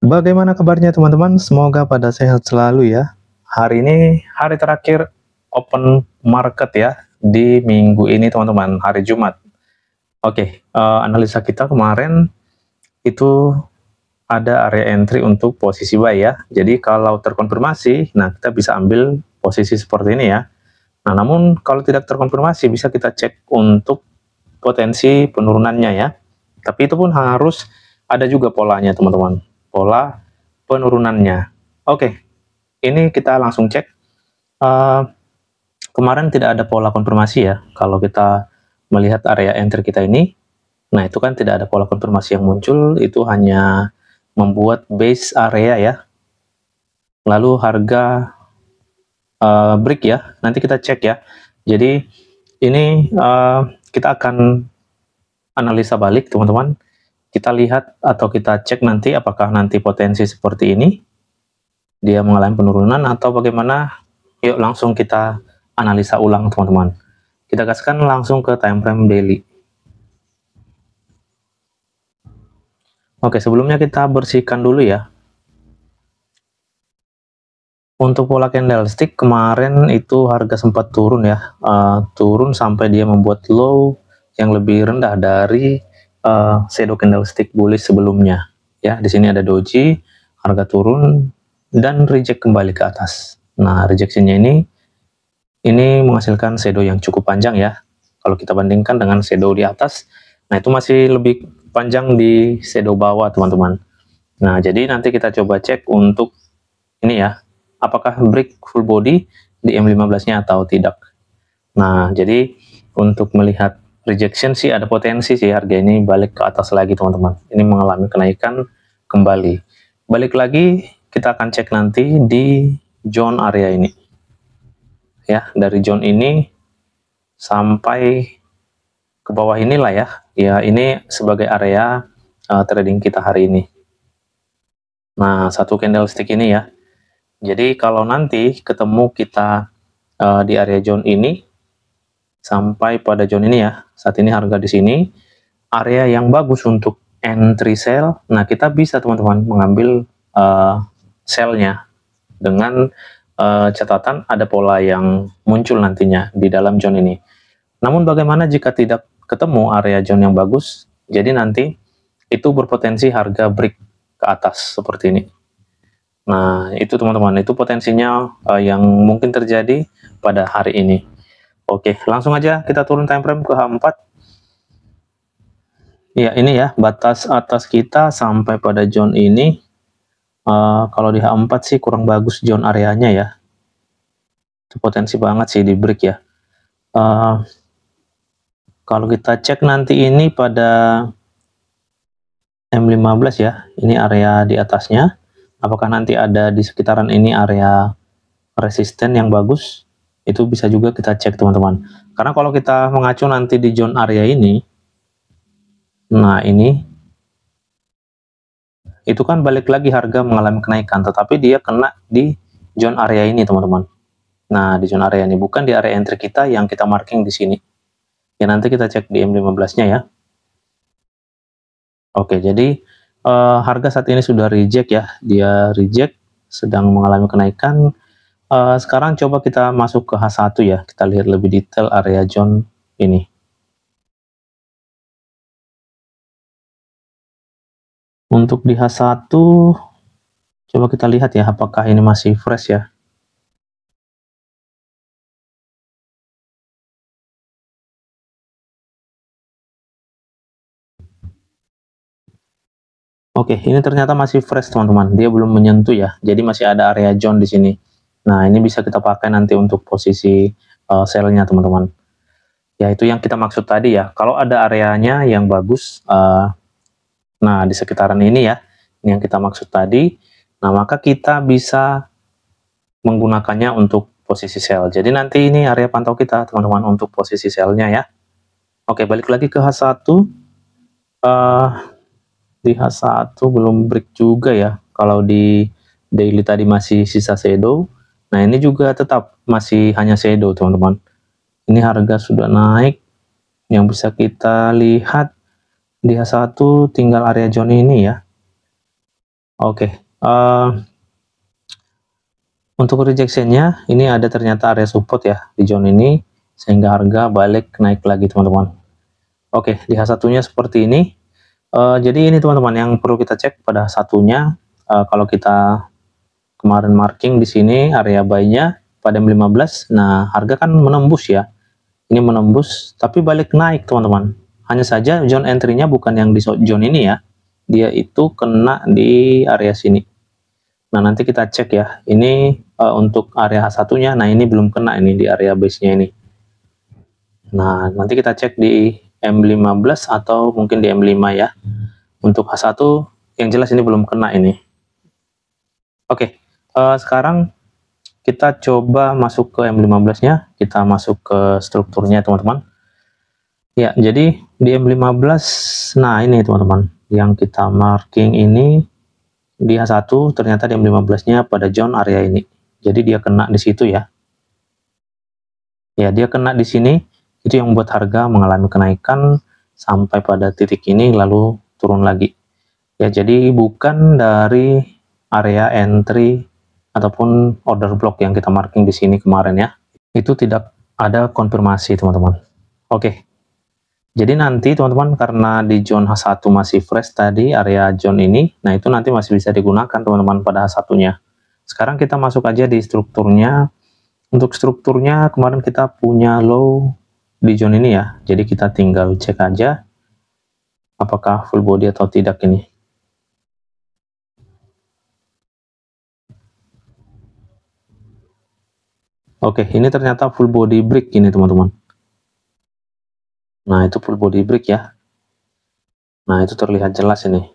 Bagaimana kabarnya teman-teman? Semoga pada sehat selalu ya. Hari ini hari terakhir open market ya di minggu ini teman-teman, hari Jumat. Oke, analisa kita kemarin itu ada area entry untuk posisi buy ya. Jadi kalau terkonfirmasi, nah kita bisa ambil posisi seperti ini ya. Nah, namun kalau tidak terkonfirmasi bisa kita cek untuk potensi penurunannya ya. Tapi itu pun harus ada juga polanya teman-teman. Pola penurunannya. Oke, ini kita langsung cek. Kemarin tidak ada pola konfirmasi ya. Kalau kita melihat area entry kita ini, nah itu kan tidak ada pola konfirmasi yang muncul, itu hanya membuat base area ya. Lalu harga break ya, nanti kita cek ya. Jadi ini kita akan analisa balik teman-teman. Kita lihat atau kita cek nanti apakah nanti potensi seperti ini dia mengalami penurunan atau bagaimana. Yuk langsung kita analisa ulang teman-teman. Kita gaskan langsung ke time frame daily. Oke, sebelumnya kita bersihkan dulu ya. Untuk pola candlestick kemarin itu harga sempat turun ya, turun sampai dia membuat low yang lebih rendah dari shadow candlestick bullish sebelumnya. Ya, di sini ada doji, harga turun dan reject kembali ke atas. Nah, rejectionnya ini menghasilkan shadow yang cukup panjang ya. Kalau kita bandingkan dengan shadow di atas, nah itu masih lebih panjang di shadow bawah teman-teman. Nah, jadi nanti kita coba cek untuk ini ya, apakah break full body di M15-nya atau tidak. Nah, jadi untuk melihat rejection sih ada potensi sih harga ini balik ke atas lagi teman-teman. Ini mengalami kenaikan kembali. Balik lagi kita akan cek nanti di zone area ini. Ya, dari zone ini sampai ke bawah inilah ya. Ya, ini sebagai area trading kita hari ini. Nah, satu candlestick ini ya. Jadi kalau nanti ketemu kita di area zone ini sampai pada zone ini ya, saat ini harga di sini, area yang bagus untuk entry sell. Nah kita bisa teman-teman mengambil sell-nya dengan catatan ada pola yang muncul nantinya di dalam zone ini. Namun bagaimana jika tidak ketemu area zone yang bagus? Jadi nanti itu berpotensi harga break ke atas seperti ini. Nah, itu teman-teman, itu potensinya yang mungkin terjadi pada hari ini. Oke, langsung aja kita turun time frame ke H4. Ya, ini ya, batas atas kita sampai pada zone ini. Kalau di H4 sih kurang bagus zone areanya ya. Itu potensi banget sih di break ya. Kalau kita cek nanti ini pada M15 ya, ini area di atasnya. Apakah nanti ada di sekitaran ini area resisten yang bagus? Itu bisa juga kita cek teman-teman. Karena kalau kita mengacu nanti di zone area ini, nah ini, itu kan balik lagi harga mengalami kenaikan, tetapi dia kena di zone area ini teman-teman. Nah di zone area ini, bukan di area entry kita yang kita marking di sini. Ya nanti kita cek di M15-nya ya. Oke, jadi harga saat ini sudah reject ya, dia reject, sedang mengalami kenaikan. Sekarang coba kita masuk ke H1 ya, kita lihat lebih detail area zone ini. Untuk di H1, coba kita lihat ya, apakah ini masih fresh ya. Oke, ini ternyata masih fresh teman-teman, dia belum menyentuh ya, jadi masih ada area zone di sini. Nah, ini bisa kita pakai nanti untuk posisi sell-nya teman-teman. Ya, itu yang kita maksud tadi ya, kalau ada areanya yang bagus, nah di sekitaran ini ya, ini yang kita maksud tadi, nah maka kita bisa menggunakannya untuk posisi sell. Jadi nanti ini area pantau kita teman-teman untuk posisi sell-nya ya. Oke, balik lagi ke H1. Di H1 belum break juga ya. Kalau di daily tadi masih sisa shadow. Nah, ini juga tetap masih hanya shadow, teman-teman. Ini harga sudah naik. Yang bisa kita lihat di H1 tinggal area zone ini ya. Oke, untuk rejectionnya ini ada ternyata area support ya di zone ini, sehingga harga balik naik lagi teman-teman. Oke, di H1-nya seperti ini. Jadi ini teman-teman yang perlu kita cek pada H1-nya. Kalau kita kemarin marking di sini area buy-nya pada M15, nah harga kan menembus ya. Ini menembus, tapi balik naik teman-teman. Hanya saja zone entry-nya bukan yang di zone ini ya. Dia itu kena di area sini. Nah, nanti kita cek ya. Ini untuk area H1-nya, nah ini belum kena ini di area base-nya ini. Nah, nanti kita cek di M15 atau mungkin di M5 ya. Untuk H1 yang jelas ini belum kena ini. Oke, sekarang kita coba masuk ke M15-nya. Kita masuk ke strukturnya teman-teman. Ya, jadi di M15, nah ini teman-teman, yang kita marking ini di H1 ternyata di M15-nya pada zone area ini. Jadi dia kena di situ ya. Ya, dia kena di sini. Itu yang membuat harga mengalami kenaikan sampai pada titik ini lalu turun lagi. Ya, jadi bukan dari area entry ataupun order block yang kita marking di sini kemarin ya. Itu tidak ada konfirmasi teman-teman. Oke. Jadi nanti teman-teman karena di zone H1 masih fresh tadi area zone ini, nah itu nanti masih bisa digunakan teman-teman pada H1-nya. Sekarang kita masuk aja di strukturnya. Untuk strukturnya kemarin kita punya low di zone ini ya. Jadi kita tinggal cek aja apakah full body atau tidak ini. Oke, ini ternyata full body break ini teman-teman. Nah, itu full body break ya. Nah, itu terlihat jelas ini.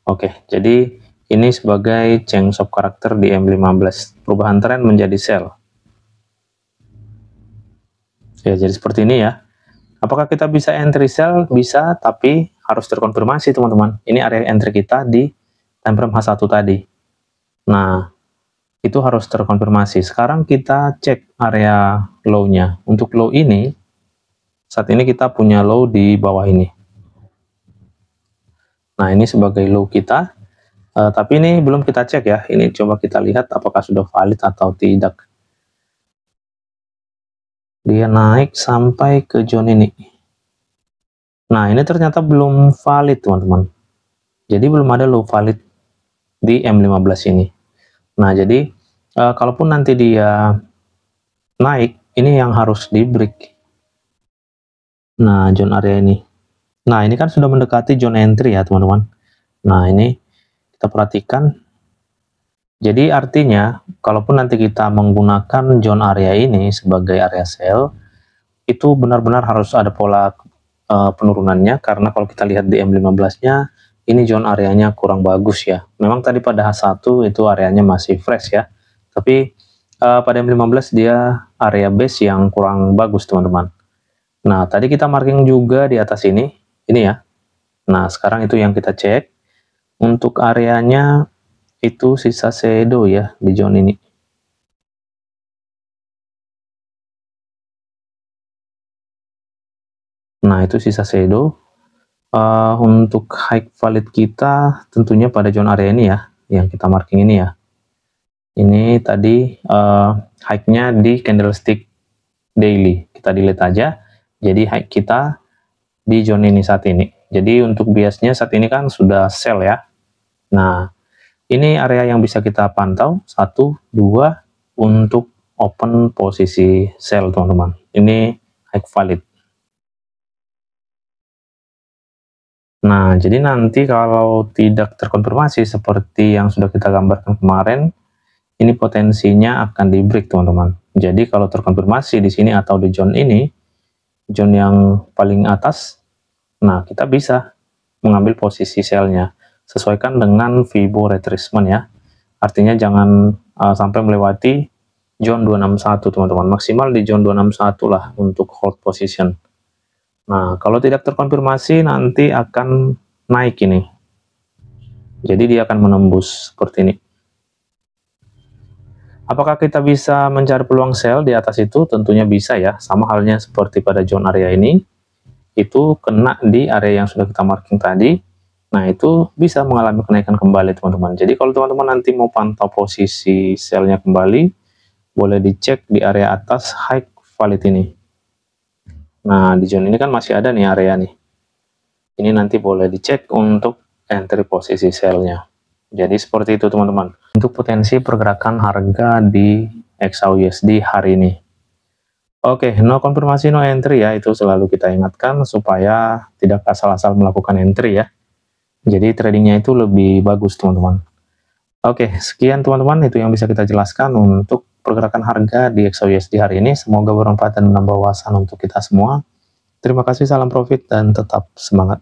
Oke, jadi ini sebagai change of karakter di M15. Perubahan tren menjadi sell. Ya, jadi seperti ini ya. Apakah kita bisa entry sell? Bisa, tapi harus terkonfirmasi teman-teman. Ini area entry kita di time frame H1 tadi. Nah, itu harus terkonfirmasi. Sekarang kita cek area low-nya. Untuk low ini, saat ini kita punya low di bawah ini. Nah, ini sebagai low kita. Tapi ini belum kita cek ya. Ini coba kita lihat apakah sudah valid atau tidak. Dia naik sampai ke zone ini. Nah, ini ternyata belum valid teman-teman. Jadi belum ada low valid di M15 ini. Nah, jadi kalaupun nanti dia naik, ini yang harus di break. Nah, zone area ini. Nah, ini kan sudah mendekati zone entry ya teman-teman. Nah, ini kita perhatikan. Jadi artinya, kalaupun nanti kita menggunakan zone area ini sebagai area sell, itu benar-benar harus ada pola penurunannya, karena kalau kita lihat di M15-nya, ini zone areanya kurang bagus ya. Memang tadi pada H1 itu areanya masih fresh ya, tapi pada M15 dia area base yang kurang bagus teman-teman. Nah, tadi kita marking juga di atas ini ya. Nah, sekarang itu yang kita cek. Untuk areanya itu sisa shadow ya di zone ini. Nah, itu sisa shadow. Untuk high valid kita tentunya pada zone area ini ya, yang kita marking ini ya. Ini tadi high-nya di candlestick daily. Kita delete aja. Jadi high kita di zone ini saat ini. Jadi untuk biasnya saat ini kan sudah sell ya. Nah, ini area yang bisa kita pantau. 1, 2 untuk open posisi sell teman-teman. Ini high valid. Nah, jadi nanti kalau tidak terkonfirmasi seperti yang sudah kita gambarkan kemarin, ini potensinya akan di break teman-teman. Jadi kalau terkonfirmasi di sini atau di zone ini, zone yang paling atas, nah kita bisa mengambil posisi sell-nya. Sesuaikan dengan Fibo retracement ya. Artinya jangan sampai melewati zone 261 teman-teman. Maksimal di zone 261 lah untuk hold position. Nah, kalau tidak terkonfirmasi nanti akan naik ini. Jadi dia akan menembus seperti ini. Apakah kita bisa mencari peluang sell di atas itu? Tentunya bisa ya. Sama halnya seperti pada zone area ini. Itu kena di area yang sudah kita marking tadi. Nah, itu bisa mengalami kenaikan kembali teman-teman. Jadi kalau teman-teman nanti mau pantau posisi selnya kembali, boleh dicek di area atas high valid ini. Nah, di zone ini kan masih ada nih area nih. Ini nanti boleh dicek untuk entry posisi selnya. Jadi seperti itu teman-teman. Untuk potensi pergerakan harga di XAUUSD hari ini. Oke, no konfirmasi, no entry ya. Itu selalu kita ingatkan supaya tidak asal-asal melakukan entry ya. Jadi tradingnya itu lebih bagus teman-teman. Oke, sekian teman-teman, itu yang bisa kita jelaskan untuk pergerakan harga di XAUUSD hari ini. Semoga bermanfaat dan menambah wawasan untuk kita semua. Terima kasih, salam profit, dan tetap semangat.